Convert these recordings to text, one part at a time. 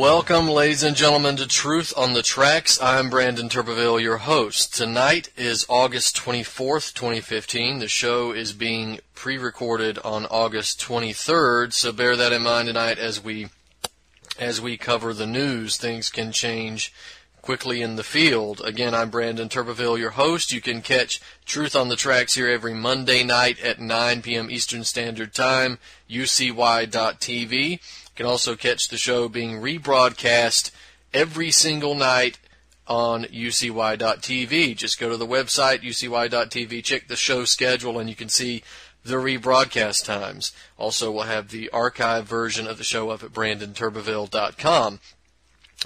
Welcome, ladies and gentlemen, to Truth on the Tracks. I'm Brandon Turbeville, your host. Tonight is August 24th, 2015. The show is being pre-recorded on August 23rd, so bear that in mind tonight as we cover the news. Things can change quickly in the field. Again, I'm Brandon Turbeville, your host. You can catch Truth on the Tracks here every Monday night at 9 p.m. Eastern Standard Time, ucy.tv. You can also catch the show being rebroadcast every single night on ucy.tv. Just go to the website, ucy.tv, check the show schedule, and you can see the rebroadcast times. Also, we'll have the archive version of the show up at brandonturbeville.com.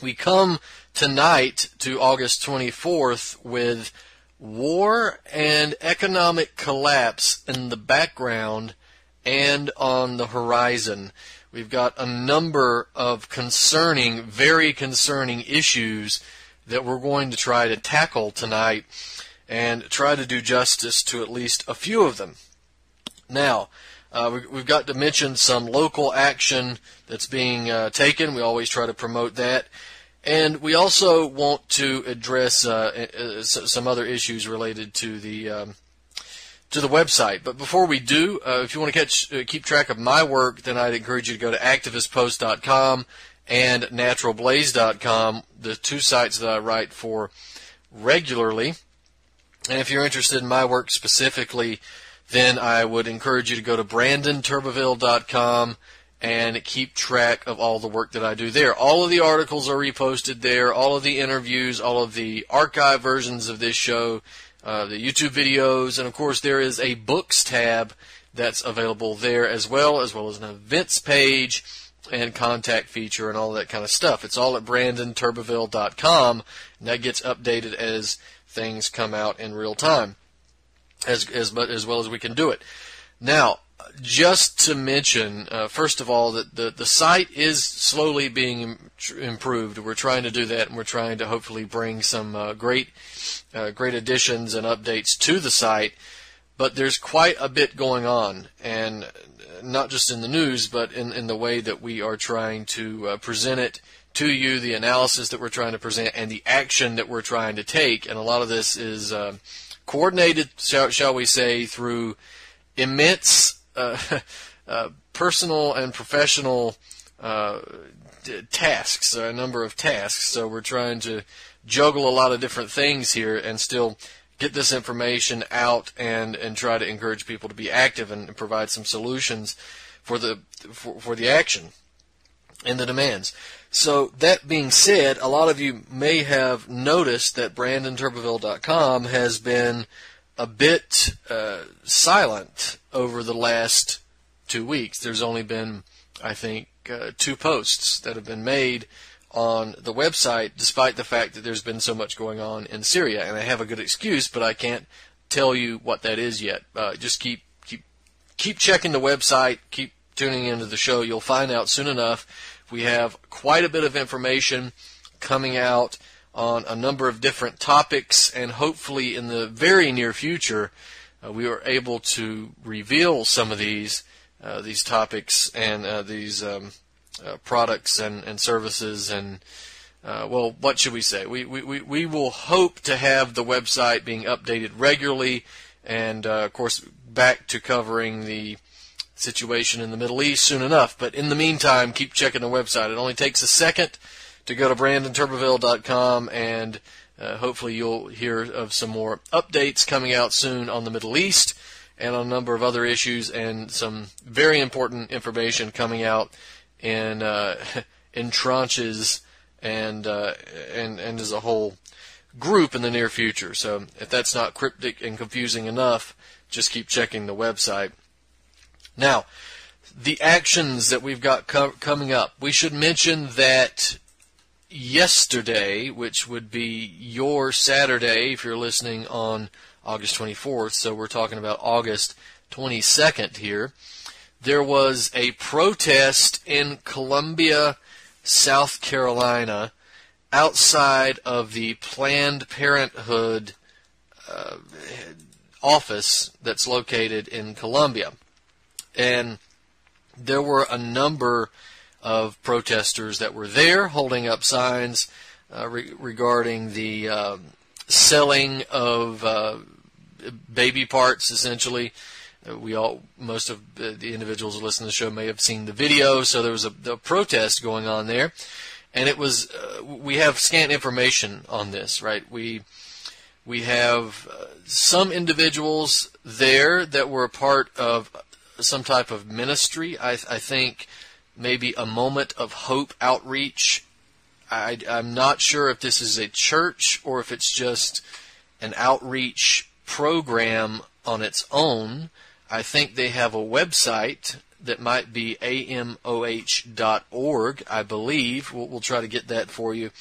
We come tonight to August 24th with war and economic collapse in the background and on the horizon. We've got a number of very concerning issues that we're going to try to tackle tonight and try to do justice to at least a few of them. Now, we've got to mention some local action that's being taken. We always try to promote that. And we also want to address some other issues related to the website. But before we do, if you want to keep track of my work, then I'd encourage you to go to activistpost.com and naturalblaze.com, the two sites that I write for regularly. And if you're interested in my work specifically, then I would encourage you to go to brandonturbeville.com and keep track of all the work that I do there. All of the articles are reposted there, all of the interviews, all of the archive versions of this show, the YouTube videos, and of course there is a books tab that's available there as well as an events page and contact feature and all that kind of stuff. It's all at brandonturbeville.com, and that gets updated as things come out in real time, as well as we can do it. Now, just to mention, first of all, that the site is slowly being improved. We're trying to do that, and we're trying to hopefully bring some great additions and updates to the site. But there's quite a bit going on, and not just in the news, but in the way that we are trying to present it to you, the analysis that we're trying to present, and the action that we're trying to take. And a lot of this is coordinated, shall we say, through immense personal and professional tasks, a number of tasks. So we're trying to juggle a lot of different things here and still get this information out and try to encourage people to be active and provide some solutions for the action and the demands. So that being said, a lot of you may have noticed that brandonturbeville.com has been a bit silent over the last 2 weeks. There's only been, I think, 2 posts that have been made on the website, despite the fact that there's been so much going on in Syria. And I have a good excuse, but I can't tell you what that is yet. Just keep checking the website, keep tuning into the show. You'll find out soon enough. We have quite a bit of information coming out on a number of different topics, and hopefully in the very near future we are able to reveal some of these topics and these products and services and well, what should we say? We will hope to have the website being updated regularly, and of course back to covering the situation in the Middle East soon enough. But in the meantime, keep checking the website. It only takes a second to go to brandonturbeville.com, and hopefully you'll hear of some more updates coming out soon on the Middle East and on a number of other issues, and some very important information coming out in tranches and as a whole group in the near future. So if that's not cryptic and confusing enough, just keep checking the website. Now, the actions that we've got coming up. We should mention that yesterday, which would be your Saturday if you're listening on August 24th, so we're talking about August 22nd here, there was a protest in Columbia, South Carolina, outside of the Planned Parenthood office that's located in Columbia. And there were a number of protesters that were there holding up signs regarding the selling of baby parts, essentially. Most of the individuals who listen to the show may have seen the video, so there was a protest going on there. And it was, we have scant information on this, right? We have some individuals there that were a part of some type of ministry. I think maybe a Moment of Hope outreach. I'm not sure if this is a church or if it's just an outreach program on its own. I think they have a website that might be amoh.org, I believe. We'll try to get that for you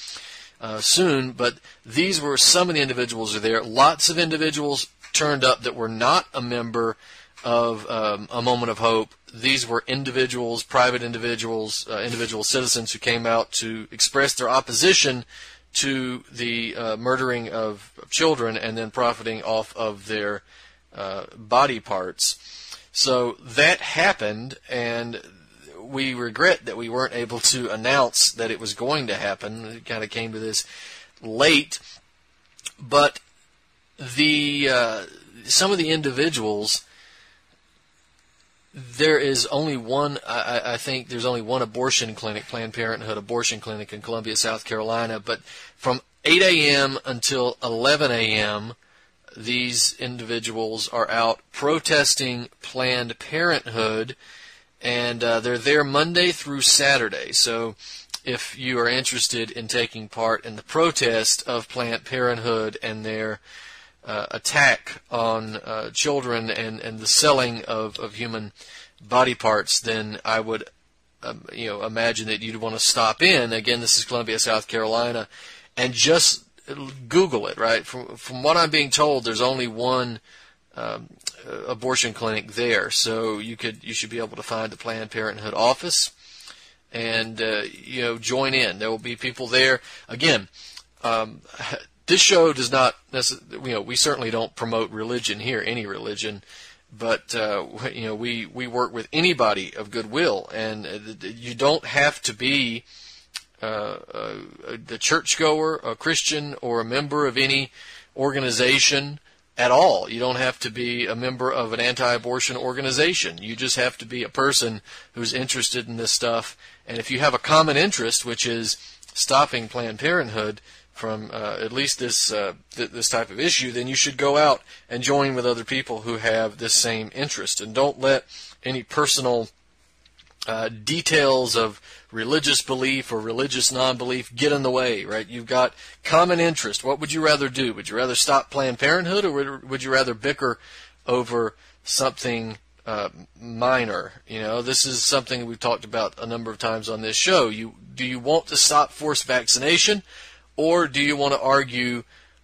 soon. But these were some of the individuals who are there. Lots of individuals turned up that were not a member of a Moment of Hope. These were individuals, private individuals, individual citizens who came out to express their opposition to the murdering of children and then profiting off of their body parts. So that happened, and we regret that we weren't able to announce that it was going to happen. It kind of came to this late, but some of the individuals, there is only one, I think there's only one abortion clinic, Planned Parenthood abortion clinic in Columbia, South Carolina, but from 8 a.m. until 11 a.m., these individuals are out protesting Planned Parenthood, and they're there Monday through Saturday. So if you are interested in taking part in the protest of Planned Parenthood and their attack on children and the selling of human body parts, then I would imagine that you'd want to stop in. Again, this is Columbia, South Carolina, and just Google it, right? From what I'm being told, there's only one abortion clinic there, so you should be able to find the Planned Parenthood office and join in. There will be people there. Again, this show does not necessarily, we certainly don't promote religion here, any religion, but we work with anybody of goodwill, and you don't have to be the churchgoer, a Christian, or a member of any organization at all. You don't have to be a member of an anti-abortion organization. You just have to be a person who's interested in this stuff. And if you have a common interest, which is stopping Planned Parenthood from at least this type of issue, then you should go out and join with other people who have this same interest. And don't let any personal details of religious belief or religious non-belief get in the way, right? You've got common interest. What would you rather do? Would you rather stop Planned Parenthood, or would you rather bicker over something minor? This is something we've talked about a number of times on this show. Do you want to stop forced vaccination, or do you want to argue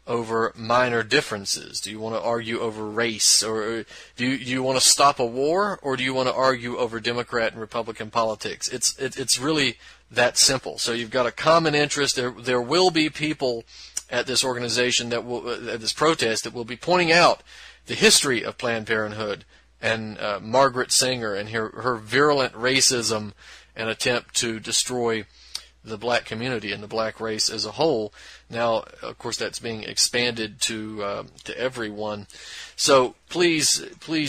over minor differences? Do you want to argue over race? Or do you want to stop a war? Or do you want to argue over Democrat and Republican politics? It's really that simple. So you've got a common interest. There will be people at this organization at this protest that will be pointing out the history of Planned Parenthood and Margaret Sanger and her virulent racism and attempt to destroy the black community and the black race as a whole. Now, of course, that's being expanded to everyone. So please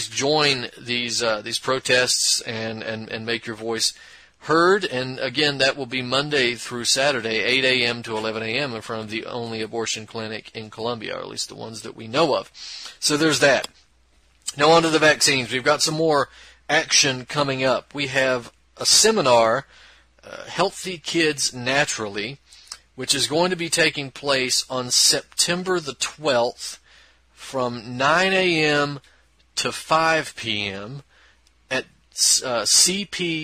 join these protests and make your voice heard. And again, that will be Monday through Saturday, 8 a.m. to 11 a.m. in front of the only abortion clinic in Columbia, or at least the ones that we know of. So there's that. Now on to the vaccines. We've got some more action coming up. We have a seminar, Healthy Kids Naturally, which is going to be taking place on September the 12th from 9 a.m. to 5 p.m. at CPCC,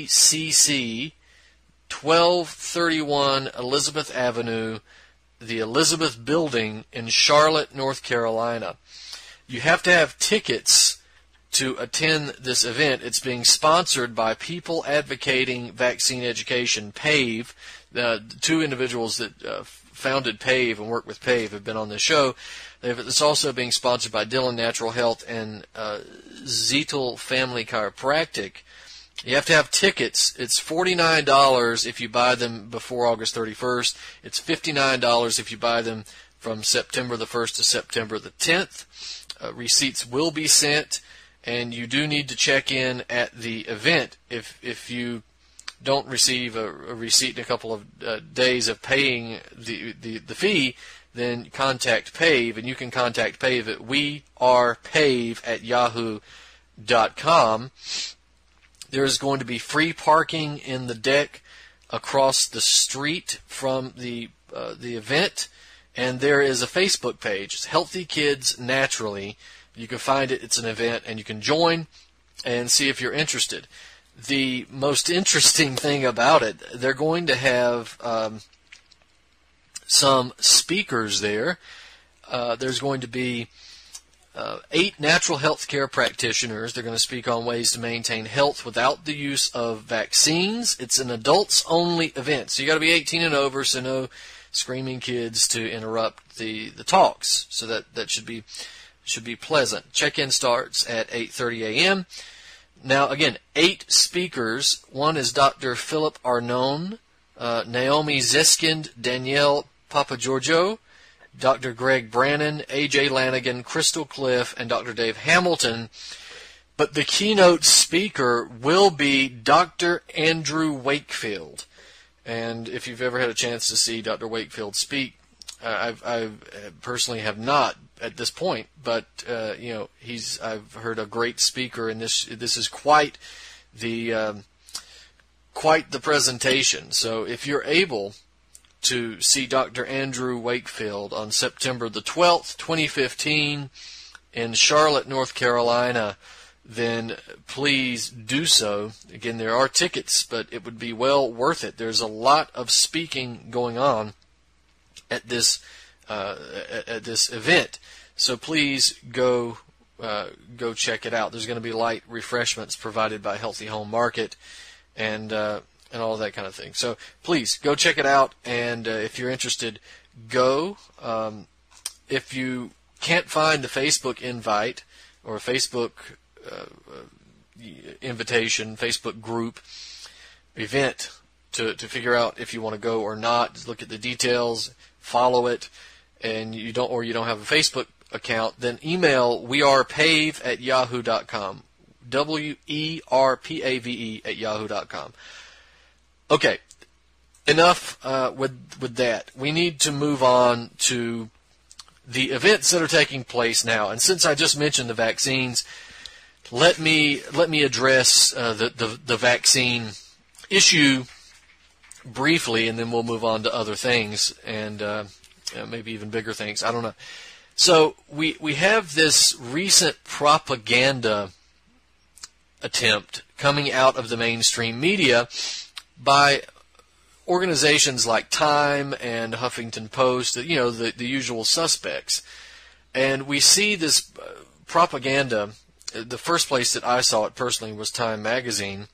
1231 Elizabeth Avenue, the Elizabeth Building in Charlotte, North Carolina. You have to have tickets to attend this event. It's being sponsored by People Advocating Vaccine Education, PAVE. The two individuals that founded PAVE and work with PAVE have been on the show. It's also being sponsored by Dillon Natural Health and Zettel Family Chiropractic. You have to have tickets. It's $49 if you buy them before August 31st. It's $59 if you buy them from September the 1st to September the 10th. Receipts will be sent, and you do need to check in at the event. If you don't receive a receipt in a couple of days of paying the fee, then contact PAVE, and you can contact PAVE at wearepave@yahoo.com. There's going to be free parking in the deck across the street from the event, and there is a Facebook page. It's Healthy Kids Naturally. You can find it. It's an event, and you can join and see if you're interested. The most interesting thing about it, they're going to have some speakers there. There's going to be 8 natural health care practitioners. They're going to speak on ways to maintain health without the use of vaccines. It's an adults-only event, so you got to be 18 and over, so no screaming kids to interrupt the talks. So that should be pleasant. Check-in starts at 8:30 a.m. Now, again, 8 speakers. One is Dr. Philip Arnone, Naomi Zeskind, Danielle Papagiorgio, Dr. Greg Brannon, A.J. Lanigan, Crystal Cliff, and Dr. Dave Hamilton. But the keynote speaker will be Dr. Andrew Wakefield. And if you've ever had a chance to see Dr. Wakefield speak, I personally have not at this point, but I've heard a great speaker, and this is quite the presentation. So if you're able to see Dr. Andrew Wakefield on September the 12th, 2015 in Charlotte, North Carolina, then please do so. Again, there are tickets, but it would be well worth it. There's a lot of speaking going on at this event, so please go check it out. There's going to be light refreshments provided by Healthy Home Market, and all of that kind of thing. So please go check it out, and if you're interested, go. If you can't find the Facebook invite or Facebook invitation, Facebook group event to figure out if you want to go or not, just look at the details, follow it, and you don't have a Facebook account, then email wearepave@yahoo.com. WERPAVE@yahoo.com. Okay, enough with that. We need to move on to the events that are taking place now. And since I just mentioned the vaccines, let me address the vaccine issue briefly, and then we'll move on to other things and maybe even bigger things. I don't know. So we have this recent propaganda attempt coming out of the mainstream media by organizations like Time and Huffington Post, the usual suspects. And we see this propaganda. The first place that I saw it personally was Time magazine.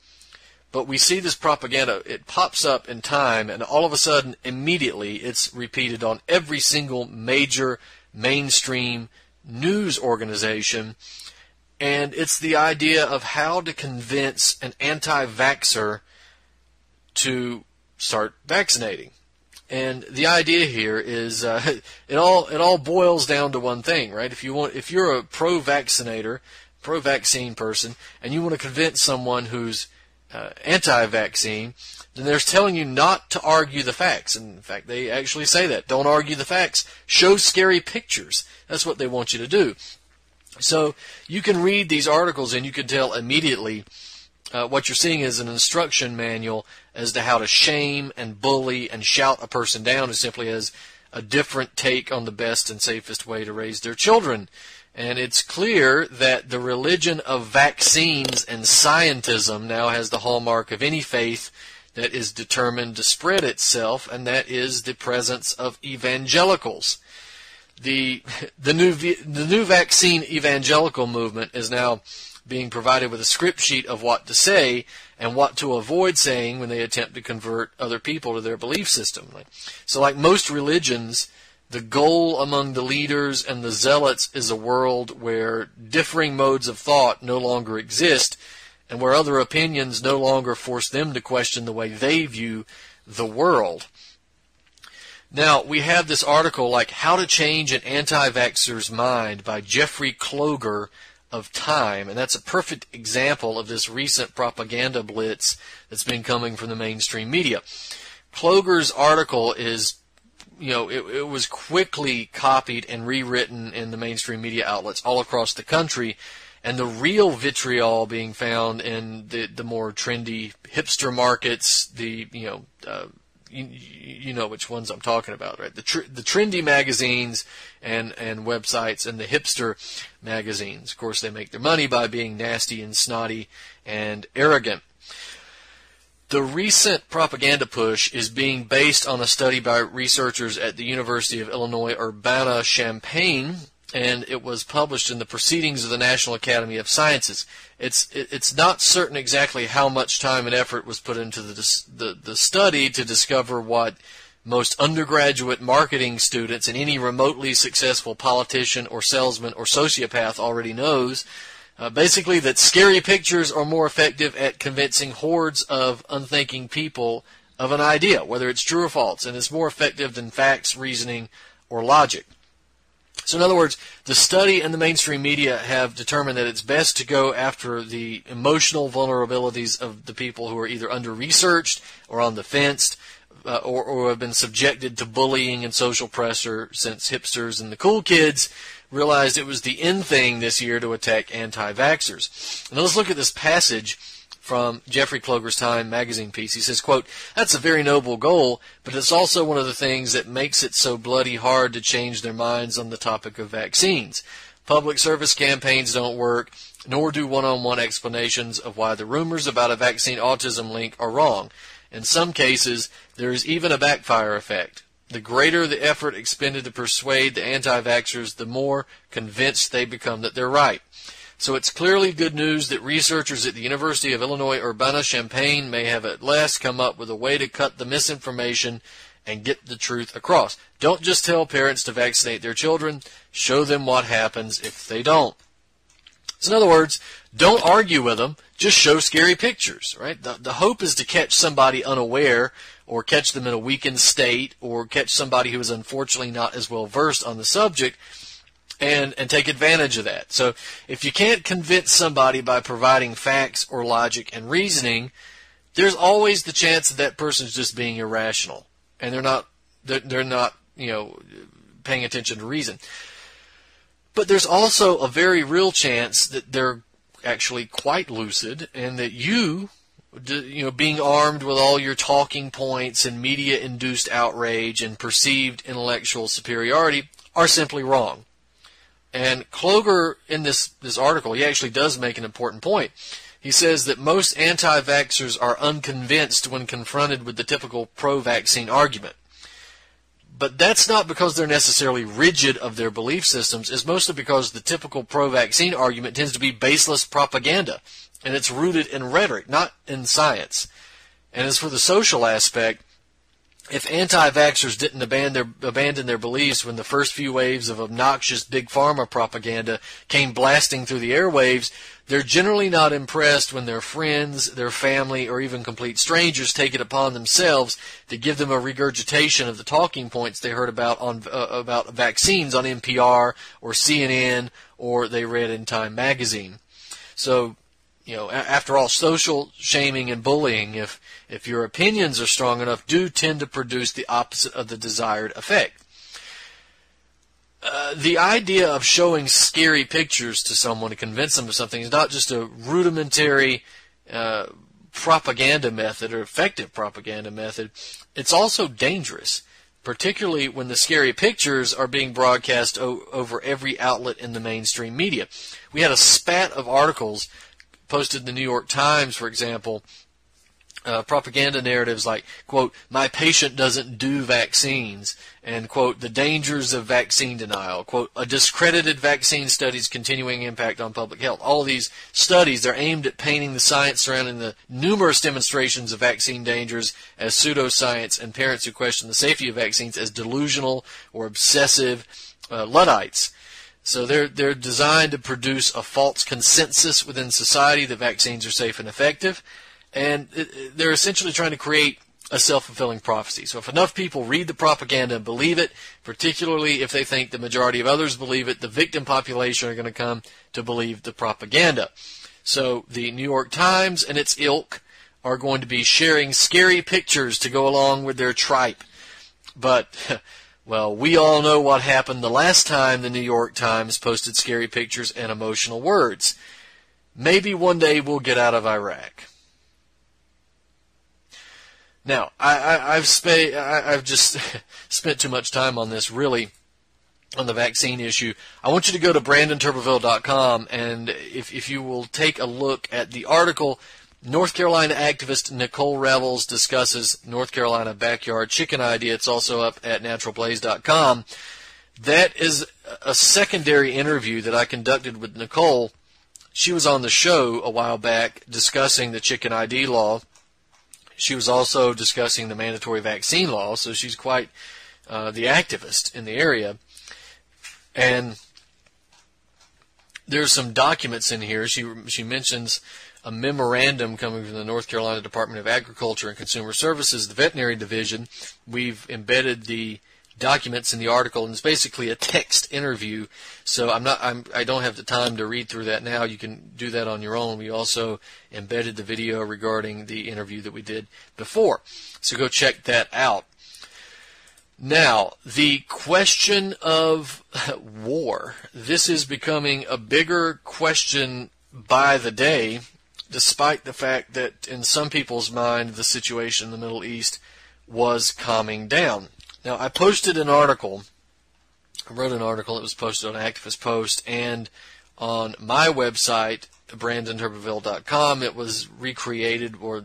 But we see this propaganda. It pops up in Time, and all of a sudden, immediately, it's repeated on every single major mainstream news organization. And it's the idea of how to convince an anti-vaxxer to start vaccinating. And the idea here is it all boils down to one thing, right? If you're a pro-vaccine person, and you want to convince someone who's anti-vaccine, then they're telling you not to argue the facts. And in fact, they actually say that. Don't argue the facts. Show scary pictures. That's what they want you to do. So you can read these articles and you can tell immediately what you're seeing is an instruction manual as to how to shame and bully and shout a person down as simply as a different take on the best and safest way to raise their children. And it's clear that the religion of vaccines and scientism now has the hallmark of any faith that is determined to spread itself, and that is the presence of evangelicals. The new vaccine evangelical movement is now being provided with a script sheet of what to say and what to avoid saying when they attempt to convert other people to their belief system. So like most religions, the goal among the leaders and the zealots is a world where differing modes of thought no longer exist, and where other opinions no longer force them to question the way they view the world. Now, we have this article like How to Change an Anti-Vaxxer's Mind by Jeffrey Kloger of Time, and that's a perfect example of this recent propaganda blitz that's been coming from the mainstream media. Kloger's article is, it was quickly copied and rewritten in the mainstream media outlets all across the country, and the real vitriol being found in the more trendy hipster markets, you know which ones I'm talking about, right? The trendy magazines and websites and the hipster magazines. Of course, they make their money by being nasty and snotty and arrogant. The recent propaganda push is being based on a study by researchers at the University of Illinois Urbana-Champaign, and it was published in the Proceedings of the National Academy of Sciences. It's not certain exactly how much time and effort was put into the study to discover what most undergraduate marketing students and any remotely successful politician or salesman or sociopath already knows. Basically, that scary pictures are more effective at convincing hordes of unthinking people of an idea, whether it's true or false, and it's more effective than facts, reasoning, or logic. So in other words, the study and the mainstream media have determined that it's best to go after the emotional vulnerabilities of the people who are either under-researched or on the fence or have been subjected to bullying and social pressure since hipsters and the cool kids realized it was the in thing this year to attack anti-vaxxers. Now let's look at this passage from Jeffrey Kloger's Time magazine piece. He says, quote, "That's a very noble goal, but it's also one of the things that makes it so bloody hard to change their minds on the topic of vaccines. Public service campaigns don't work, nor do one-on-one explanations of why the rumors about a vaccine autism link are wrong. In some cases, there is even a backfire effect. The greater the effort expended to persuade the anti-vaxxers, the more convinced they become that they're right. So it's clearly good news that researchers at the University of Illinois Urbana-Champaign may have at last come up with a way to cut the misinformation and get the truth across. Don't just tell parents to vaccinate their children. Show them what happens if they don't." So in other words, don't argue with them. Just show scary pictures, right? The hope is to catch somebody unaware or catch them in a weakened state or catch somebody who is unfortunately not as well versed on the subject and take advantage of that. So if you can't convince somebody by providing facts or logic and reasoning, there's always the chance that that person's just being irrational and they're not paying attention to reason. But there's also a very real chance that they're actually quite lucid and that you being armed with all your talking points and media-induced outrage and perceived intellectual superiority are simply wrong. And Kloger, in this article, he actually does make an important point. He says that most anti-vaxxers are unconvinced when confronted with the typical pro-vaccine argument. But that's not because they're necessarily rigid of their belief systems. It's mostly because the typical pro-vaccine argument tends to be baseless propaganda, and it's rooted in rhetoric, not in science. And as for the social aspect, if anti-vaxxers didn't abandon their beliefs when the first few waves of obnoxious big pharma propaganda came blasting through the airwaves, they're generally not impressed when their friends, their family, or even complete strangers take it upon themselves to give them a regurgitation of the talking points they heard about vaccines on NPR or CNN or they read in Time magazine. So, after all, social shaming and bullying, if your opinions are strong enough, do tend to produce the opposite of the desired effect. The idea of showing scary pictures to someone to convince them of something is not just a rudimentary propaganda method or effective propaganda method. It's also dangerous, particularly when the scary pictures are being broadcast over every outlet in the mainstream media. We had a spat of articles posted in the New York Times, for example, propaganda narratives like, quote, "My patient doesn't do vaccines," and, quote, "The dangers of vaccine denial," quote, "A discredited vaccine study's continuing impact on public health." All of these studies, they're aimed at painting the science surrounding the numerous demonstrations of vaccine dangers as pseudoscience and parents who question the safety of vaccines as delusional or obsessive Luddites. So they're designed to produce a false consensus within society that vaccines are safe and effective, and they're essentially trying to create a self-fulfilling prophecy. So if enough people read the propaganda and believe it, particularly if they think the majority of others believe it, the victim population are going to come to believe the propaganda. So the New York Times and its ilk are going to be sharing scary pictures to go along with their tripe. But, well, we all know what happened the last time the New York Times posted scary pictures and emotional words. Maybe one day we'll get out of Iraq. Now, I've just spent too much time on this, really, on the vaccine issue. I want you to go to BrandonTurbeville.com, and if you will take a look at the article, North Carolina activist Nicole Revels discusses North Carolina backyard chicken idea. It's also up at naturalblaze.com. That is a secondary interview that I conducted with Nicole. She was on the show a while back discussing the chicken ID law. She was also discussing the mandatory vaccine law, so she's quite the activist in the area. And there's some documents in here. She mentions a memorandum coming from the North Carolina Department of Agriculture and Consumer Services, the Veterinary Division. We've embedded the documents in the article, and it's basically a text interview. So I don't have the time to read through that now. You can do that on your own. We also embedded the video regarding the interview that we did before. So go check that out. Now, the question of war. This is becoming a bigger question by the day, despite the fact that in some people's mind the situation in the Middle East was calming down. Now, I posted an article. I wrote an article that was posted on Activist Post and on my website, BrandonTurbeville.com. It was recreated, or it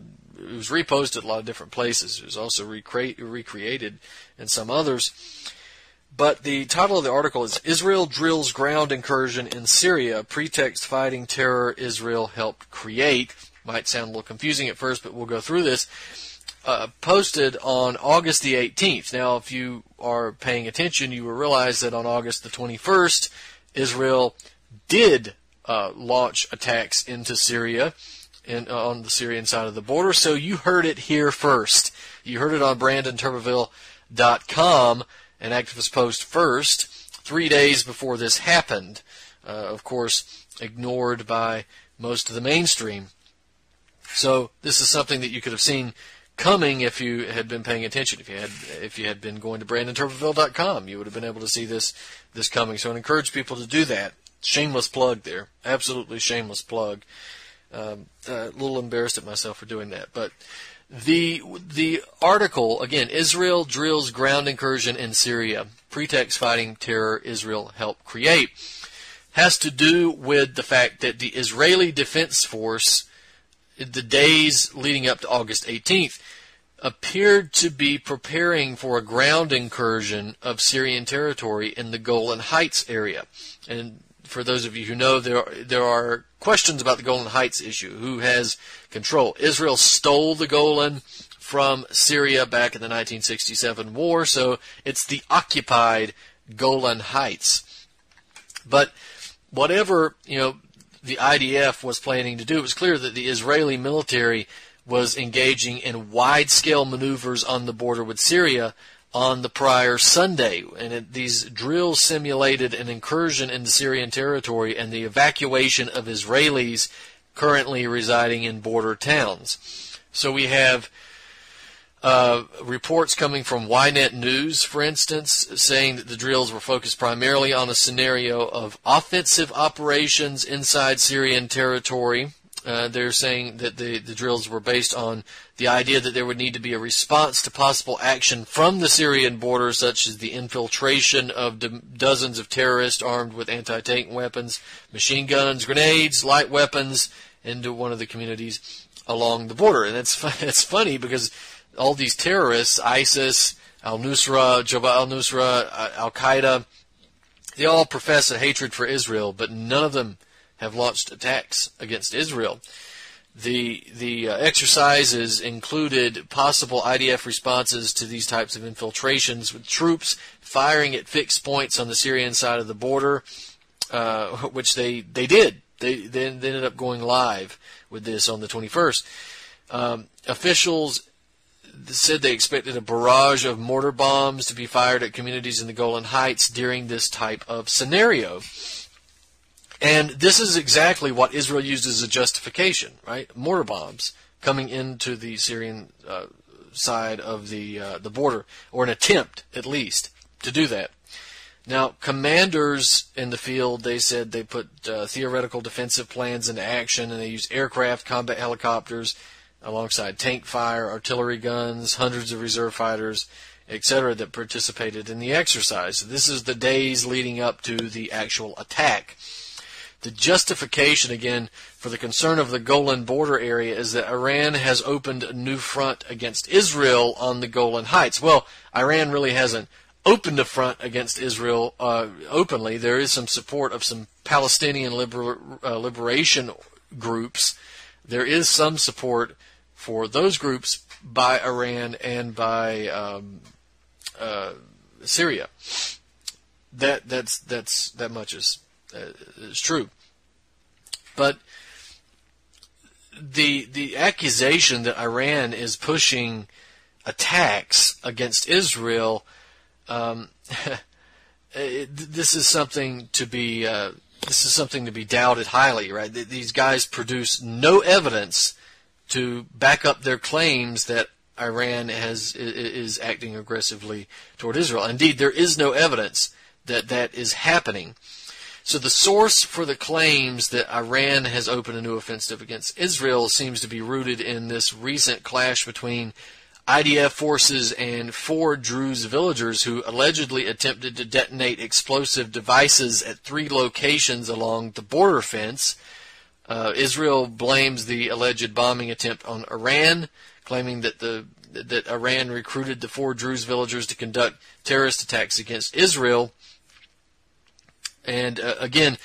was reposted a lot of different places. It was also recreated in some others. But the title of the article is Israel Drills Ground Incursion in Syria, Pretext Fighting Terror Israel Helped Create. Might sound a little confusing at first, but we'll go through this. Posted on August the 18th. Now, if you are paying attention, you will realize that on August the 21st, Israel did launch attacks into Syria on the Syrian side of the border. So you heard it here first. You heard it on BrandonTurbeville.com and Activist Post first, 3 days before this happened. Of course, ignored by most of the mainstream. So this is something that you could have seen coming if you had been paying attention. If you had been going to BrandonTurbeville.com, you would have been able to see this coming. So I encourage people to do that. Shameless plug there. Absolutely shameless plug. A little embarrassed at myself for doing that. But the article, again, Israel drills ground incursion in Syria. Pretext fighting terror Israel helped create. Has to do with the fact that the Israeli Defense Force, the days leading up to August 18th, appeared to be preparing for a ground incursion of Syrian territory in the Golan Heights area. And for those of you who know, there are questions about the Golan Heights issue. Who has control? Israel stole the Golan from Syria back in the 1967 war, so it's the occupied Golan Heights. But whatever, the IDF was planning to do, it was clear that the Israeli military was engaging in wide-scale maneuvers on the border with Syria on the prior Sunday. And these drills simulated an incursion into Syrian territory and the evacuation of Israelis currently residing in border towns. So we have reports coming from Ynet News, for instance, saying that the drills were focused primarily on a scenario of offensive operations inside Syrian territory. They're saying that the drills were based on the idea that there would need to be a response to possible action from the Syrian border, such as the infiltration of dozens of terrorists armed with anti-tank weapons, machine guns, grenades, light weapons into one of the communities along the border. And it's funny because all these terrorists, ISIS, al-Nusra, Jabhat al-Nusra, al-Qaeda, they all profess a hatred for Israel, but none of them have launched attacks against Israel. The exercises included possible IDF responses to these types of infiltrations, with troops firing at fixed points on the Syrian side of the border which they did. They ended up going live with this on the 21st. Officials said they expected a barrage of mortar bombs to be fired at communities in the Golan Heights during this type of scenario. And this is exactly what Israel used as a justification, right? Mortar bombs coming into the Syrian side of the border, or an attempt, at least, to do that. Now, commanders in the field, they said they put theoretical defensive plans into action, and they used aircraft, combat helicopters, alongside tank fire, artillery guns, hundreds of reserve fighters, etc., that participated in the exercise. This is the days leading up to the actual attack. The justification, again, for the concern of the Golan border area is that Iran has opened a new front against Israel on the Golan Heights. Well, Iran really hasn't opened a front against Israel openly. There is some support of some Palestinian liberation groups. There is some support for those groups by Iran and by Syria. That much is true. But the accusation that Iran is pushing attacks against Israel, this is something to be doubted highly, right? These guys produce no evidence to back up their claims that Iran is acting aggressively toward Israel. Indeed, there is no evidence that that is happening. So the source for the claims that Iran has opened a new offensive against Israel seems to be rooted in this recent clash between IDF forces and 4 Druze villagers who allegedly attempted to detonate explosive devices at 3 locations along the border fence. Israel blames the alleged bombing attempt on Iran, claiming that that Iran recruited the 4 Druze villagers to conduct terrorist attacks against Israel. And again,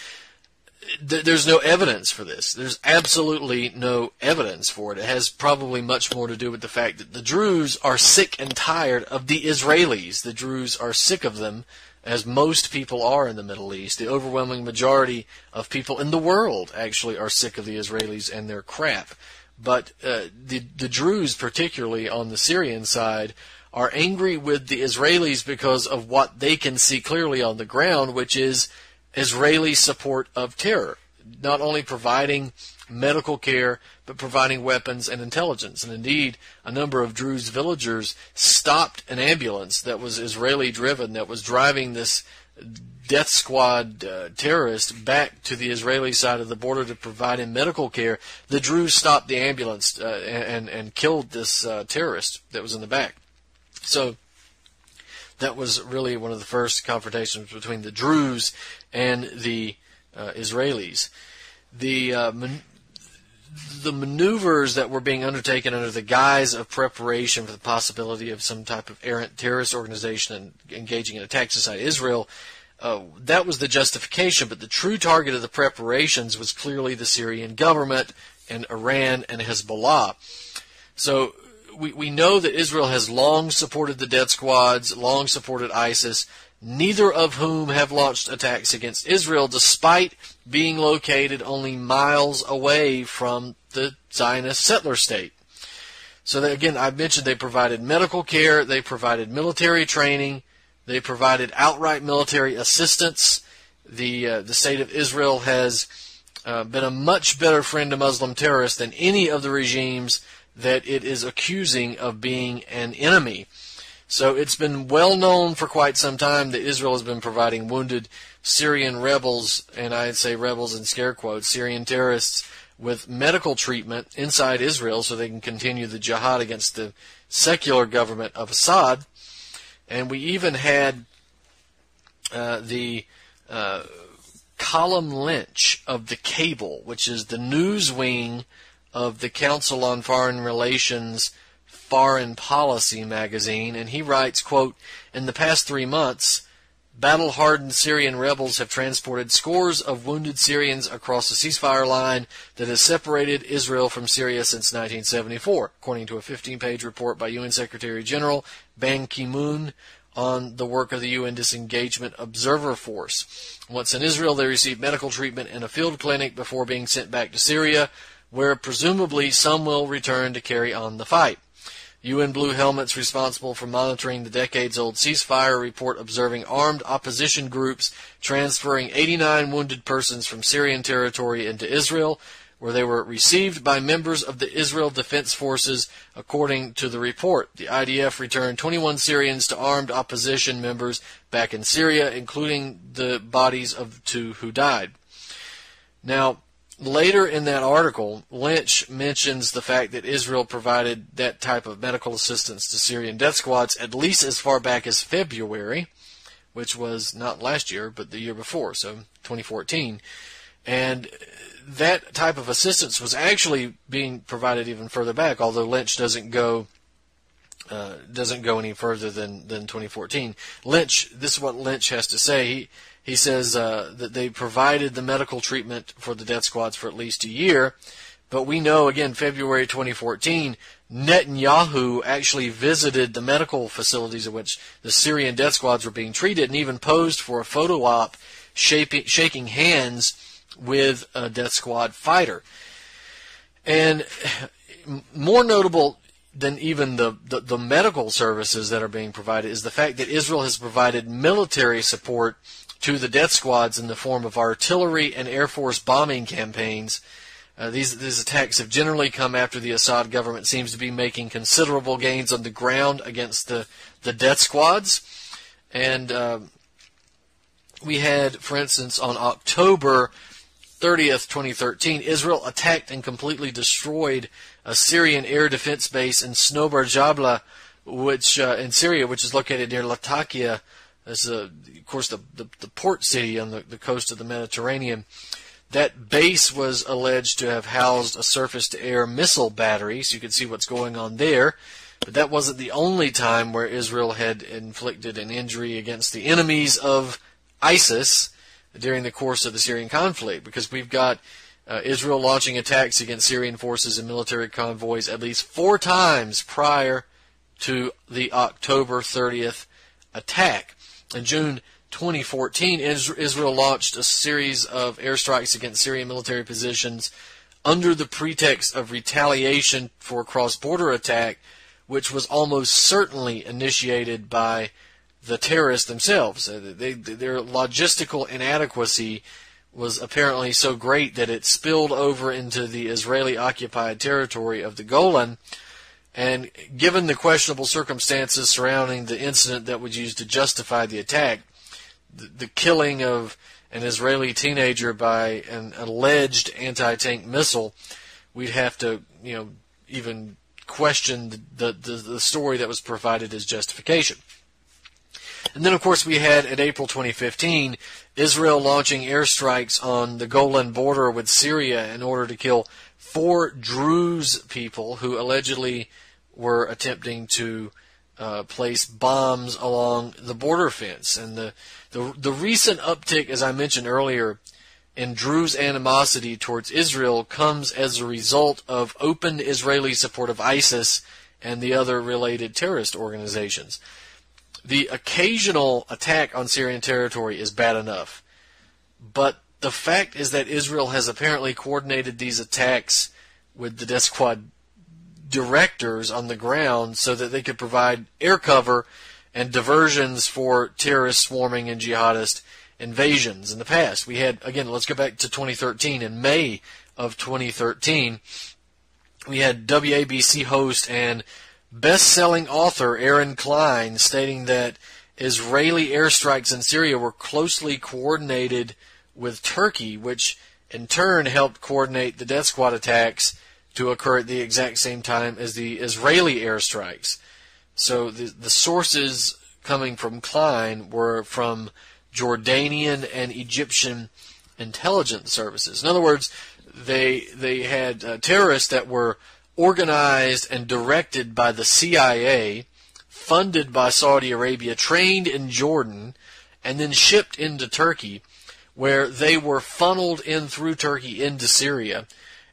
there's no evidence for this. There's absolutely no evidence for it. It has probably much more to do with the fact that the Druze are sick and tired of the Israelis. The Druze are sick of them, as most people are in the Middle East. The overwhelming majority of people in the world actually are sick of the Israelis and their crap. But the Druze, particularly on the Syrian side, are angry with the Israelis because of what they can see clearly on the ground, which is Israeli support of terror, not only providing medical care, but providing weapons and intelligence. And indeed, a number of Druze villagers stopped an ambulance that was Israeli-driven, that was driving this death squad terrorist back to the Israeli side of the border to provide him medical care. The Druze stopped the ambulance and killed this terrorist that was in the back. So that was really one of the first confrontations between the Druze and the Israelis. The maneuvers that were being undertaken under the guise of preparation for the possibility of some type of errant terrorist organization engaging in attacks inside Israel, that was the justification, but the true target of the preparations was clearly the Syrian government and Iran and Hezbollah. So we know that Israel has long supported the death squads, long supported ISIS, neither of whom have launched attacks against Israel, despite being located only miles away from the Zionist settler state. So that, again, I mentioned they provided medical care, they provided military training, they provided outright military assistance. The state of Israel has been a much better friend to Muslim terrorists than any of the regimes that it is accusing of being an enemy. So it's been well known for quite some time that Israel has been providing wounded Syrian rebels, and I'd say rebels in scare quotes, Syrian terrorists, with medical treatment inside Israel so they can continue the jihad against the secular government of Assad. And we even had the column Lynch of The Cable, which is the news wing of the Council on Foreign Relations Foreign Policy magazine, and he writes, quote, "In the past 3 months, battle-hardened Syrian rebels have transported scores of wounded Syrians across a ceasefire line that has separated Israel from Syria since 1974, according to a 15-page report by UN Secretary General Ban Ki-moon on the work of the UN Disengagement Observer Force. Once in Israel, they received medical treatment in a field clinic before being sent back to Syria, where presumably some will return to carry on the fight. UN Blue Helmets responsible for monitoring the decades-old ceasefire report observing armed opposition groups transferring 89 wounded persons from Syrian territory into Israel, where they were received by members of the Israel Defense Forces, according to the report. The IDF returned 21 Syrians to armed opposition members back in Syria, including the bodies of 2 who died. Now, later in that article, Lynch mentions the fact that Israel provided that type of medical assistance to Syrian death squads at least as far back as February, which was not last year, but the year before, so 2014. And that type of assistance was actually being provided even further back, although Lynch doesn't go any further than 2014. This is what Lynch has to say. He says that they provided the medical treatment for the death squads for at least a year, but we know, again, February 2014, Netanyahu actually visited the medical facilities in which the Syrian death squads were being treated and even posed for a photo op shaking hands with a death squad fighter. And more notable than even the medical services that are being provided is the fact that Israel has provided military support to the death squads in the form of artillery and Air Force bombing campaigns. These attacks have generally come after the Assad government seems to be making considerable gains on the ground against the death squads. And we had, for instance, on October 30th, 2013, Israel attacked and completely destroyed a Syrian air defense base in Snobar Jabla, which in Syria, which is located near Latakia. That's, of course, the port city on the coast of the Mediterranean. That base was alleged to have housed a surface-to-air missile battery, so you can see what's going on there. But that wasn't the only time where Israel had inflicted an injury against the enemies of ISIS during the course of the Syrian conflict, because we've got Israel launching attacks against Syrian forces and military convoys at least 4 times prior to the October 30th attack. In June 2014, Israel launched a series of airstrikes against Syrian military positions under the pretext of retaliation for a cross-border attack, which was almost certainly initiated by the terrorists themselves. Their logistical inadequacy was apparently so great that it spilled over into the Israeli-occupied territory of the Golan. And given the questionable circumstances surrounding the incident that was used to justify the attack, the killing of an Israeli teenager by an alleged anti-tank missile, we'd have to, even question the story that was provided as justification. And then, of course, we had, in April 2015, Israel launching airstrikes on the Golan border with Syria in order to kill 4 Druze people who allegedly were attempting to place bombs along the border fence. And the recent uptick, as I mentioned earlier, in Druze animosity towards Israel comes as a result of open Israeli support of ISIS and the other related terrorist organizations. The occasional attack on Syrian territory is bad enough, but the fact is that Israel has apparently coordinated these attacks with the death squad directors on the ground so that they could provide air cover and diversions for terrorist swarming and jihadist invasions in the past. We had, again, let's go back to 2013. In May of 2013, we had WABC host and best-selling author Aaron Klein stating that Israeli airstrikes in Syria were closely coordinated with Turkey, which in turn helped coordinate the death squad attacks to occur at the exact same time as the Israeli airstrikes. So the sources coming from Klein were from Jordanian and Egyptian intelligence services. In other words, they had terrorists that were organized and directed by the CIA, funded by Saudi Arabia, trained in Jordan, and then shipped into Turkey, where they were funneled in through Turkey into Syria.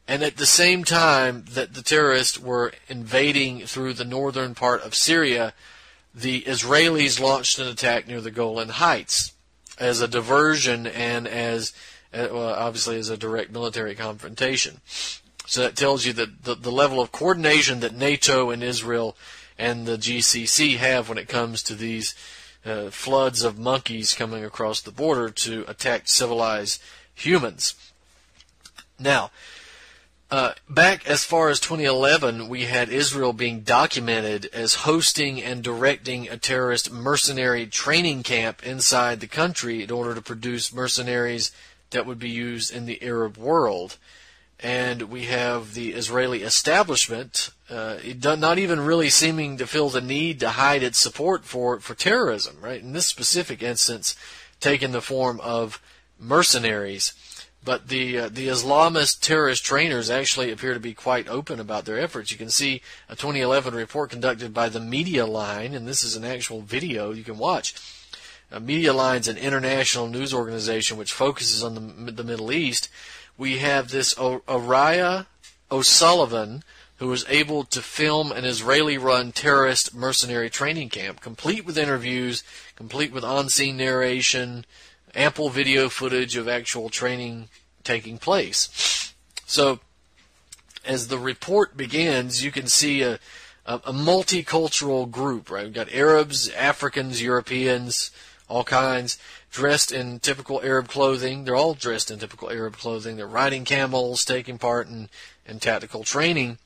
And at the same time that the terrorists were invading through the northern part of Syria, the Israelis launched an attack near the Golan Heights as a diversion and as, well, obviously as a direct military confrontation. So that tells you that the level of coordination that NATO and Israel and the GCC have when it comes to these floods of monkeys coming across the border to attack civilized humans. Now, back as far as 2011, we had Israel being documented as hosting and directing a terrorist mercenary training camp inside the country in order to produce mercenaries that would be used in the Arab world. And we have the Israeli establishment not even really seeming to feel the need to hide its support for terrorism, right? In this specific instance, taking the form of mercenaries. But the Islamist terrorist trainers actually appear to be quite open about their efforts. You can see a 2011 report conducted by the Media Line, and this is an actual video you can watch. Media Line's an international news organization which focuses on the Middle East. We have this Araya O'Sullivan, who was able to film an Israeli-run terrorist mercenary training camp, complete with interviews, complete with on-scene narration, ample video footage of actual training taking place. So, as the report begins, you can see a multicultural group, right? We've got Arabs, Africans, Europeans, all kinds, dressed in typical Arab clothing. They're all dressed in typical Arab clothing. They're riding camels, taking part in tactical training.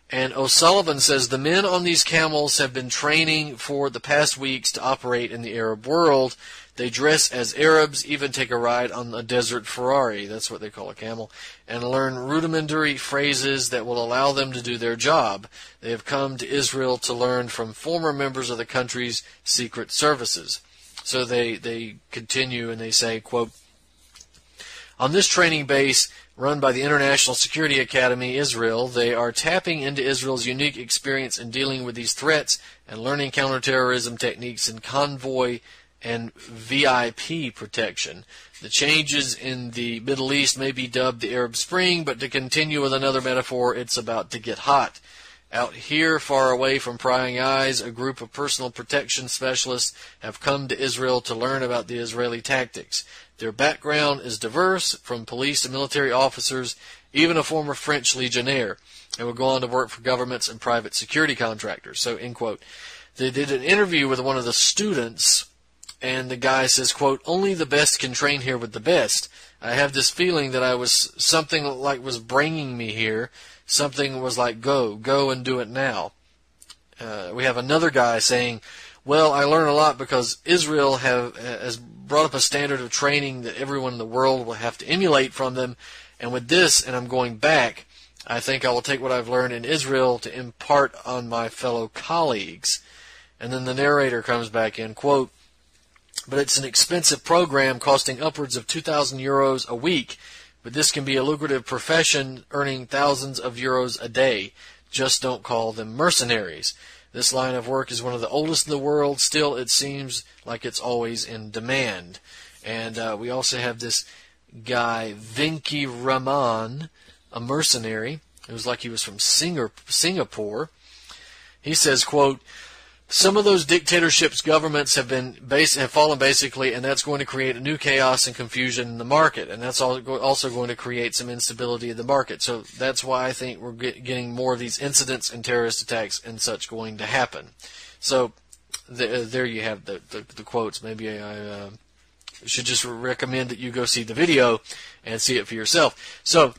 And O'Sullivan says the men on these camels have been training for the past weeks to operate in the Arab world. They dress as Arabs, even take a ride on a desert Ferrari, that's what they call a camel, and learn rudimentary phrases that will allow them to do their job. They have come to Israel to learn from former members of the country's secret services. So they continue and they say, quote, on this training base run by the International Security Academy, Israel, they are tapping into Israel's unique experience in dealing with these threats and learning counterterrorism techniques in convoy and VIP protection. The changes in the Middle East may be dubbed the Arab Spring, but to continue with another metaphor, it's about to get hot. Out here, far away from prying eyes, a group of personal protection specialists have come to Israel to learn about the Israeli tactics. Their background is diverse, from police to military officers, even a former French legionnaire, and will go on to work for governments and private security contractors. So, end quote. They did an interview with one of the students, and the guy says, quote, only the best can train here with the best. I have this feeling that something like was bringing me here. Something was like, go and do it now. We have another guy saying, well, I learn a lot because Israel has brought up a standard of training that everyone in the world will have to emulate from them. And with this, and I'm going back, I think I will take what I've learned in Israel to impart on my fellow colleagues. And then the narrator comes back in, quote, but it's an expensive program costing upwards of 2,000 euros a week. But this can be a lucrative profession, earning thousands of euros a day. Just don't call them mercenaries. This line of work is one of the oldest in the world. Still, it seems like it's always in demand. And we also have this guy, Vinky Rahman, a mercenary. It was like he was from Singapore. He says, quote, some of those dictatorships' governments have fallen basically, and that's going to create a new chaos and confusion in the market, and that's also going to create some instability in the market. So that's why I think we're getting more of these incidents and terrorist attacks and such going to happen. So there you have the quotes. Maybe I should just recommend that you go see the video and see it for yourself. So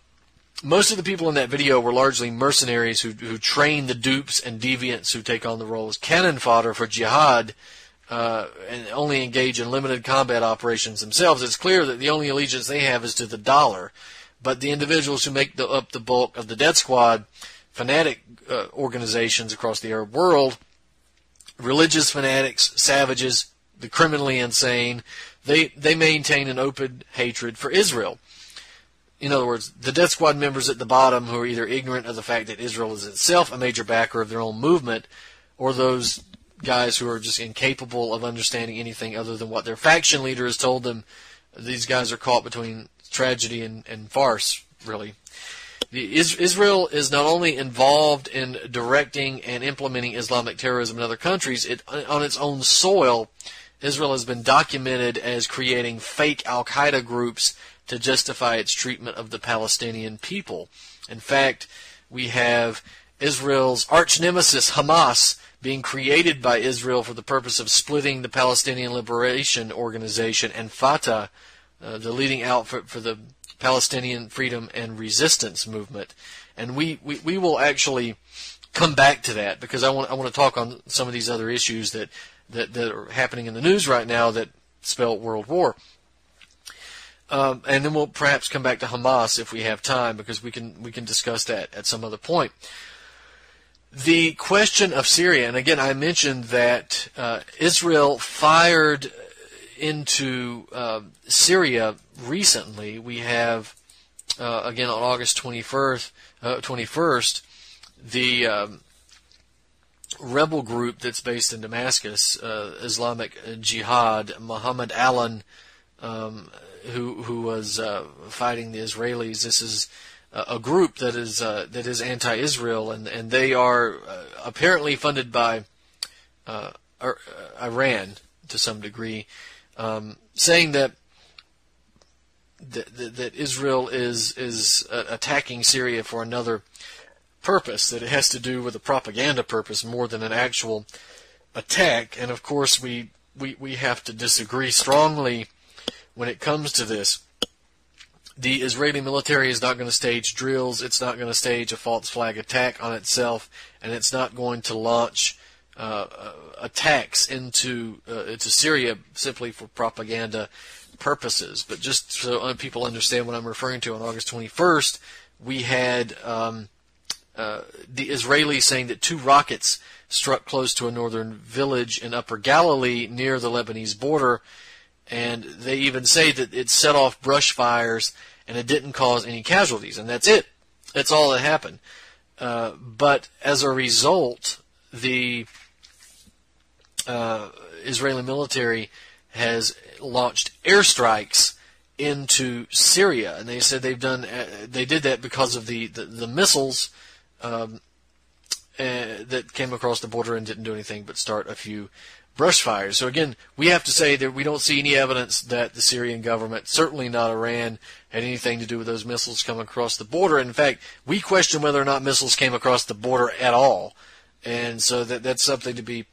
most of the people in that video were largely mercenaries who train the dupes and deviants who take on the role as cannon fodder for jihad and only engage in limited combat operations themselves. It's clear that the only allegiance they have is to the dollar. But the individuals who make up the bulk of the death squad, fanatic organizations across the Arab world, religious fanatics, savages, the criminally insane, they maintain an open hatred for Israel. In other words, the death squad members at the bottom who are either ignorant of the fact that Israel is itself a major backer of their own movement, or those guys who are just incapable of understanding anything other than what their faction leader has told them. These guys are caught between tragedy and farce, really. Israel is not only involved in directing and implementing Islamic terrorism in other countries, on its own soil, Israel has been documented as creating fake al-Qaeda groups to justify its treatment of the Palestinian people. In fact, we have Israel's arch nemesis, Hamas, being created by Israel for the purpose of splitting the Palestinian Liberation Organization and Fatah, the leading outfit for the Palestinian Freedom and Resistance Movement. And we will come back to that, because I want to talk on some of these other issues that are happening in the news right now that spell World War. And then we'll perhaps come back to Hamas if we have time, because we can discuss that at some other point. The question of Syria, and again I mentioned that Israel fired into Syria recently. We have again on August 21st, the rebel group that's based in Damascus, Islamic Jihad, Muhammad Alan, who was fighting the Israelis. This is a group that is anti-Israel, and they are apparently funded by Iran to some degree, saying that Israel is attacking Syria for another purpose, that it has to do with a propaganda purpose more than an actual attack. And of course we have to disagree strongly when it comes to this. The Israeli military is not going to stage drills, it's not going to stage a false flag attack on itself, and it's not going to launch attacks into Syria simply for propaganda purposes. But just so people understand what I'm referring to, on August 21st, we had the Israelis saying that 2 rockets struck close to a northern village in Upper Galilee near the Lebanese border, and they even say that it set off brush fires and it didn't cause any casualties, and that's it. That's all that happened. But as a result, the Israeli military has launched airstrikes into Syria, and they said they did that because of the missiles that came across the border and didn't do anything but start a few brush fires. So again, we have to say that we don't see any evidence that the Syrian government, certainly not Iran, had anything to do with those missiles coming across the border. In fact, we question whether or not missiles came across the border at all. And so that's something to be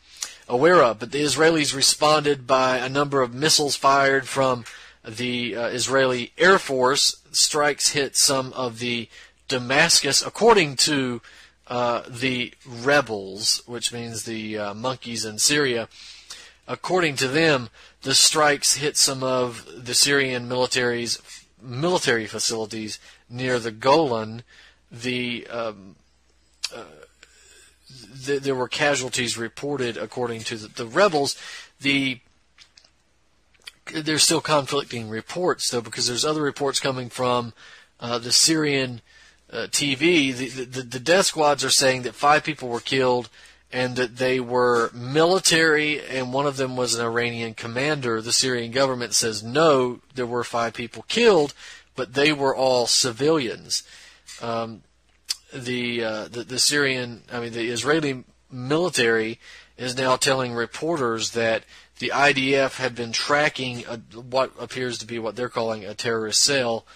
aware of. But the Israelis responded by a number of missiles fired from the Israeli Air Force. Strikes hit some of the Damascus, according to the rebels, which means the monkeys in Syria. According to them, the strikes hit some of the Syrian military facilities near the Golan. There were casualties reported, according to the rebels. There's still conflicting reports, though, because there's other reports coming from the Syrian TV. The death squads are saying that 5 people were killed and that they were military, and one of them was an Iranian commander. The Syrian government says no, there were 5 people killed, but they were all civilians. The Israeli military is now telling reporters that the IDF had been tracking what appears to be what they're calling a terrorist cell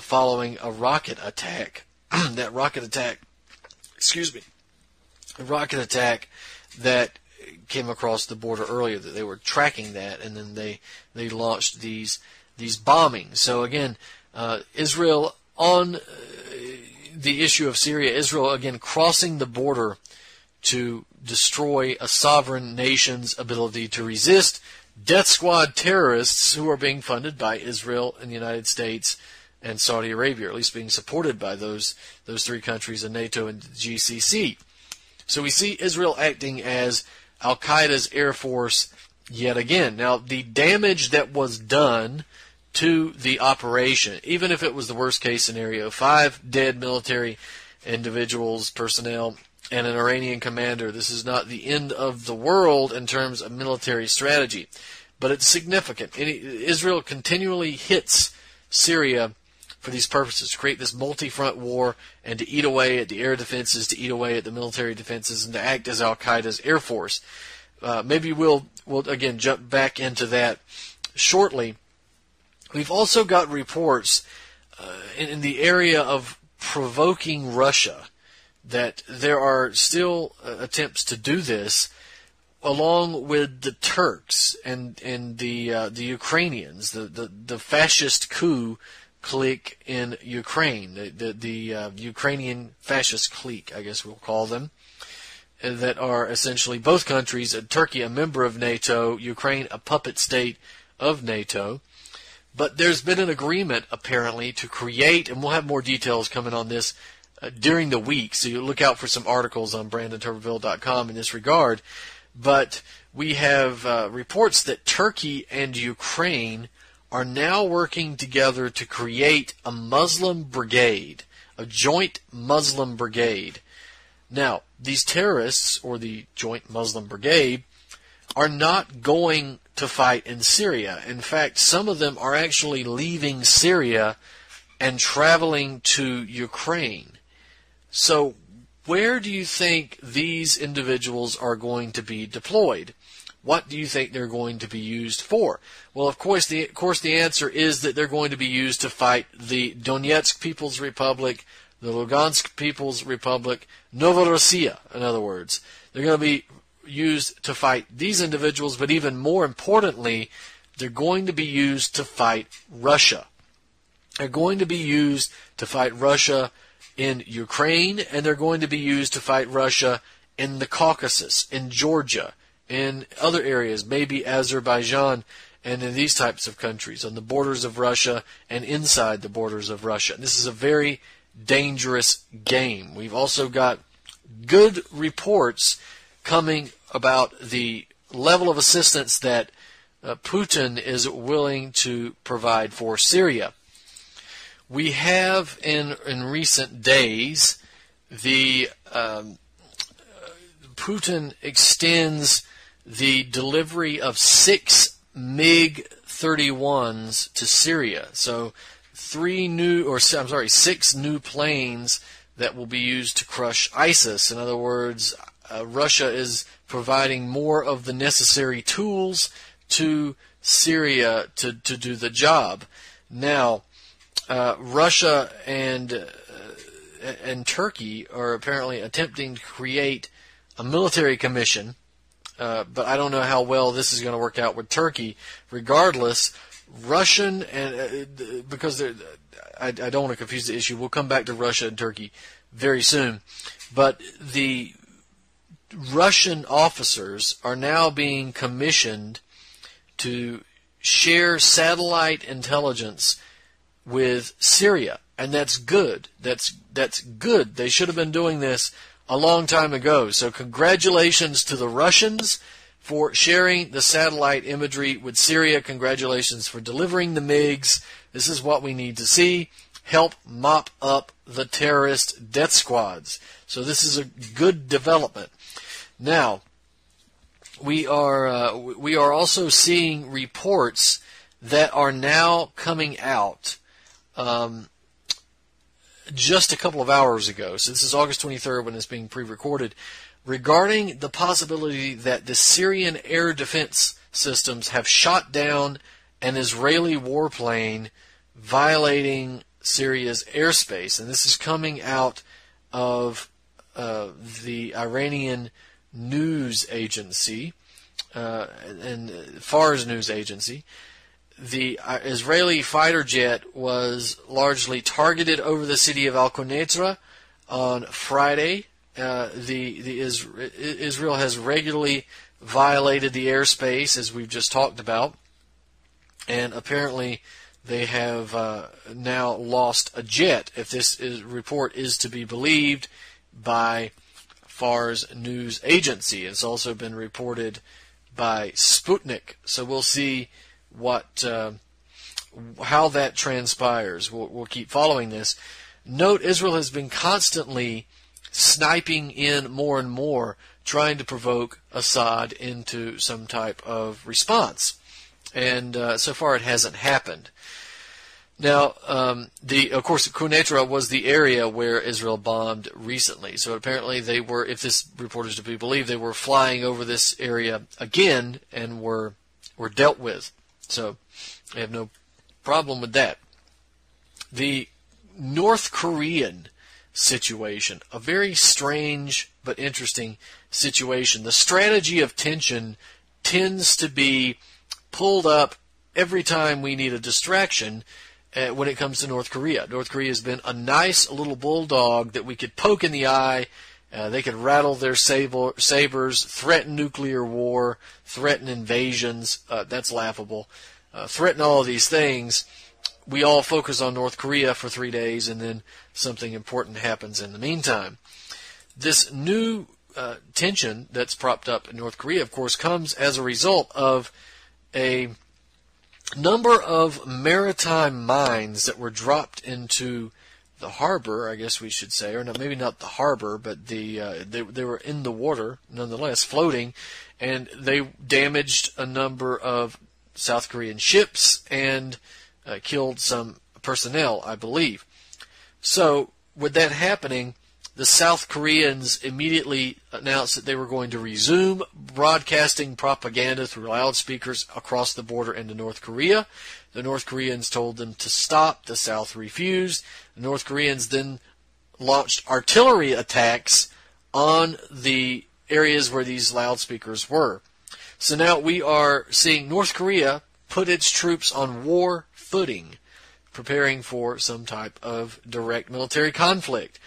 following a rocket attack. That rocket attack that came across the border earlier, that they were tracking that, and then they launched these bombings. So again, Israel on the issue of Syria, Israel again crossing the border to destroy a sovereign nation's ability to resist death squad terrorists who are being funded by Israel and the United States and Saudi Arabia, or at least being supported by those 3 countries in NATO and GCC. So we see Israel acting as Al-Qaeda's air force yet again. Now, the damage that was done to the operation, even if it was the worst case scenario, 5 dead military individuals, personnel, and an Iranian commander, this is not the end of the world in terms of military strategy, but it's significant. Israel continually hits Syria for these purposes, to create this multi-front war and to eat away at the air defenses, to eat away at the military defenses, and to act as Al-Qaeda's air force. Maybe we'll again jump back into that shortly. We've also got reports in the area of provoking Russia, that there are still attempts to do this, along with the Turks and the Ukrainians, the fascist coup clique in Ukraine, the Ukrainian fascist clique, I guess we'll call them, that are essentially both countries, Turkey a member of NATO, Ukraine a puppet state of NATO. But there's been an agreement, apparently, to create, and we'll have more details coming on this during the week, so you look out for some articles on BrandonTurbeville.com in this regard. But we have reports that Turkey and Ukraine are now working together to create a Muslim brigade, a joint Muslim brigade. Now, these terrorists, or the joint Muslim brigade, are not going to fight in Syria. In fact, some of them are actually leaving Syria and traveling to Ukraine. So where do you think these individuals are going to be deployed? What do you think they're going to be used for? Well, of course, the answer is that they're going to be used to fight the Donetsk People's Republic, the Lugansk People's Republic, Novorossiya, in other words. They're going to be used to fight these individuals, but even more importantly, they're going to be used to fight Russia. They're going to be used to fight Russia in Ukraine, and they're going to be used to fight Russia in the Caucasus, in Georgia, in other areas, maybe Azerbaijan, and in these types of countries, on the borders of Russia and inside the borders of Russia. And this is a very dangerous game. We've also got good reports coming about the level of assistance that Putin is willing to provide for Syria. We have in recent days the Putin extends the delivery of 6 MiG-31s to Syria. So 6 new planes that will be used to crush ISIS. In other words, Russia is providing more of the necessary tools to Syria to do the job. Now, Russia and Turkey are apparently attempting to create a military commission, but I don't know how well this is going to work out with Turkey. Regardless, Russian and because I don't want to confuse the issue. We'll come back to Russia and Turkey very soon, but the Russian officers are now being commissioned to share satellite intelligence with Syria, and that's good. That's good. They should have been doing this a long time ago. So congratulations to the Russians for sharing the satellite imagery with Syria. Congratulations for delivering the MiGs. This is what we need to see. Help mop up the terrorist death squads. So this is a good development. Now, we are also seeing reports that are now coming out just a couple of hours ago. So this is August 23rd when it's being pre-recorded, regarding the possibility that the Syrian air defense systems have shot down an Israeli warplane violating Syria's airspace. And this is coming out of the Iranian news agency, and Fars news agency. The Israeli fighter jet was largely targeted over the city of Al-Quneitra on Friday. Israel has regularly violated the airspace, as we've just talked about, and apparently they have now lost a jet, if this report is to be believed by Fars news agency. It's also been reported by Sputnik, so we'll see how that transpires. We'll keep following this. Note, Israel has been constantly sniping in more and more, trying to provoke Assad into some type of response. And so far it hasn't happened. Now, of course, Quneitra was the area where Israel bombed recently. So apparently they were, if this report is to be believed, they were flying over this area again and were dealt with. So I have no problem with that. The North Korean situation, a very strange but interesting situation. The strategy of tension tends to be pulled up every time we need a distraction when it comes to North Korea. North Korea has been a nice little bulldog that we could poke in the eye. They could rattle their sabers, threaten nuclear war, threaten invasions. That's laughable. Threaten all of these things. We all focus on North Korea for 3 days, and then something important happens in the meantime. This new tension that's propped up in North Korea, of course, comes as a result of a number of maritime mines that were dropped into the harbor, I guess we should say, or no, maybe not the harbor, but they were in the water, nonetheless, floating, and they damaged a number of South Korean ships and killed some personnel, I believe. So, with that happening, the South Koreans immediately announced that they were going to resume broadcasting propaganda through loudspeakers across the border into North Korea. The North Koreans told them to stop. The South refused. The North Koreans then launched artillery attacks on the areas where these loudspeakers were. So now we are seeing North Korea put its troops on war footing, preparing for some type of direct military conflict.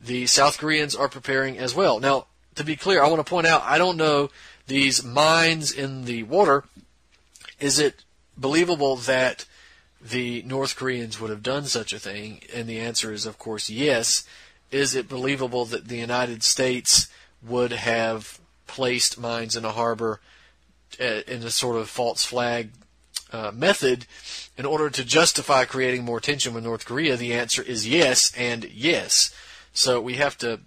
The South Koreans are preparing as well. Now, to be clear, I want to point out, I don't know these mines in the water. Is it believable that the North Koreans would have done such a thing? And the answer is, of course, yes. Is it believable that the United States would have placed mines in a harbor in a sort of false flag method in order to justify creating more tension with North Korea? The answer is yes and yes. So we have to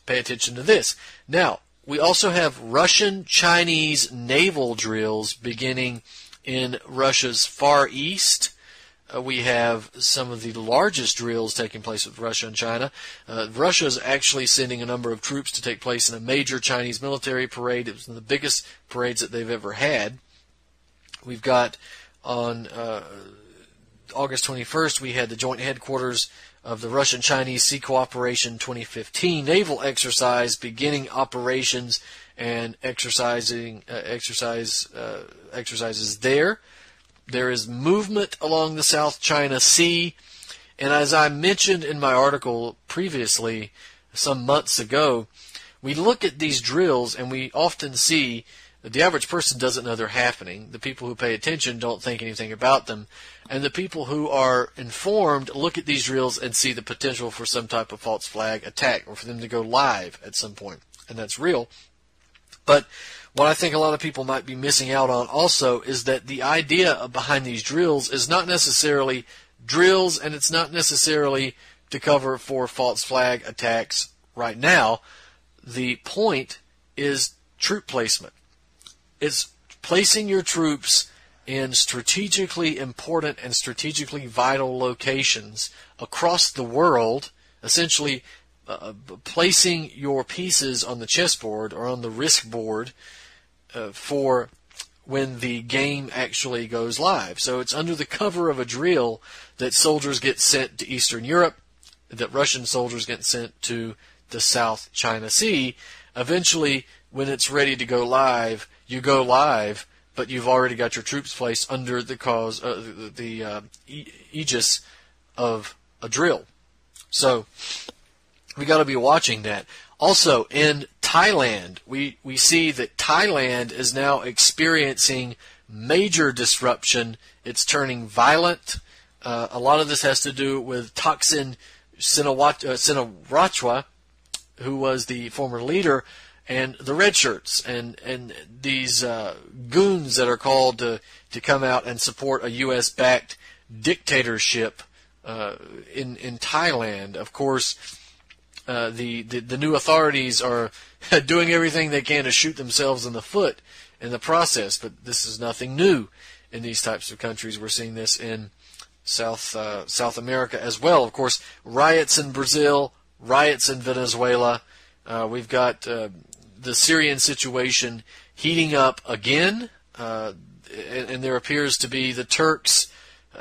pay attention to this. Now, we also have Russian-Chinese naval drills beginning in Russia's Far East. We have some of the largest drills taking place with Russia and China. Russia is actually sending a number of troops to take place in a major Chinese military parade. It was one of the biggest parades that they've ever had. We've got on August 21st, we had the joint headquarters of the Russian-Chinese Sea Cooperation 2015 naval exercise beginning operations and exercises there. There is movement along the South China Sea, and as I mentioned in my article previously, some months ago, we look at these drills and we often see that the average person doesn't know they're happening. The people who pay attention don't think anything about them. And the people who are informed look at these drills and see the potential for some type of false flag attack or for them to go live at some point. And that's real. But what I think a lot of people might be missing out on also is that the idea behind these drills is not necessarily drills, and it's not necessarily to cover for false flag attacks right now. The point is troop placement. It's placing your troops in strategically important and strategically vital locations across the world, essentially placing your pieces on the chessboard or on the risk board for when the game actually goes live. So it's under the cover of a drill that soldiers get sent to Eastern Europe, that Russian soldiers get sent to the South China Sea. Eventually, when it's ready to go live, you go live, but you've already got your troops placed under the aegis of a drill. So we got to be watching that. Also, in Thailand, we see that Thailand is now experiencing major disruption. It's turning violent. A lot of this has to do with Thaksin Shinawatra, who was the former leader, and the red shirts and these goons that are called to come out and support a U.S.-backed dictatorship in Thailand. Of course, the new authorities are doing everything they can to shoot themselves in the foot in the process, but this is nothing new in these types of countries. We're seeing this in South America as well. Of course, riots in Brazil, riots in Venezuela. We've got the Syrian situation heating up again, and there appears to be the Turks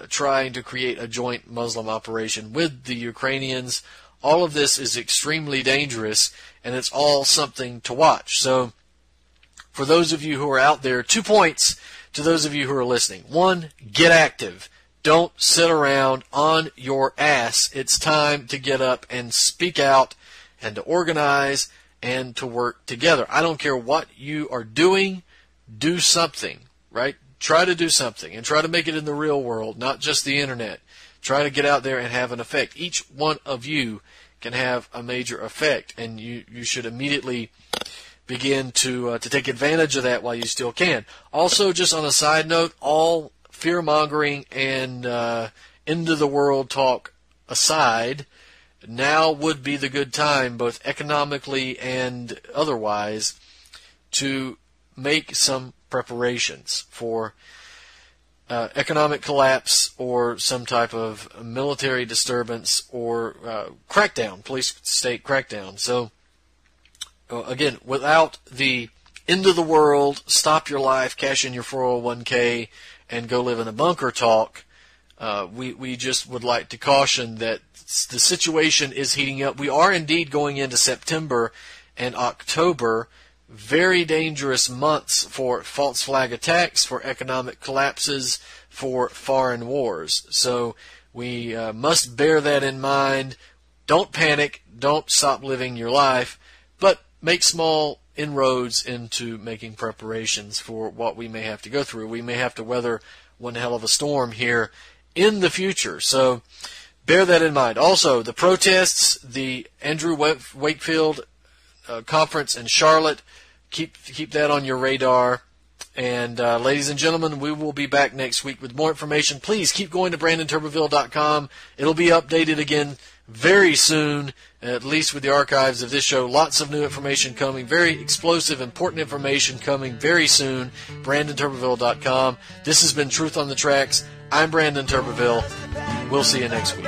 trying to create a joint Muslim operation with the Ukrainians. All of this is extremely dangerous, and it's all something to watch. So, for those of you who are out there, 2 points to those of you who are listening. 1, get active. Don't sit around on your ass. It's time to get up and speak out and to organize and to work together. I don't care what you are doing, do something, right? Try to do something and try to make it in the real world, not just the internet. Try to get out there and have an effect. Each one of you can have a major effect, and you should immediately begin to take advantage of that while you still can. Also, just on a side note, all fear-mongering and end-of-the-world talk aside, now would be the good time, both economically and otherwise, to make some preparations for economic collapse or some type of military disturbance or crackdown, police-state crackdown. So, again, without the end of the world, stop your life, cash in your 401k, and go live in a bunker talk, we just would like to caution that the situation is heating up. We are indeed going into September and October, very dangerous months for false flag attacks, for economic collapses, for foreign wars. So we must bear that in mind. Don't panic. Don't stop living your life, but make small inroads into making preparations for what we may have to go through. We may have to weather one hell of a storm here in the future. So bear that in mind. Also, the protests, the Andrew Wakefield conference in Charlotte, keep that on your radar. And ladies and gentlemen, we will be back next week with more information. Please keep going to BrandonTurbeville.com. It'll be updated again very soon, at least with the archives of this show. Lots of new information coming, very explosive, important information coming very soon. BrandonTurbeville.com. This has been Truth on the Tracks. I'm Brandon Turbeville. We'll see you next week.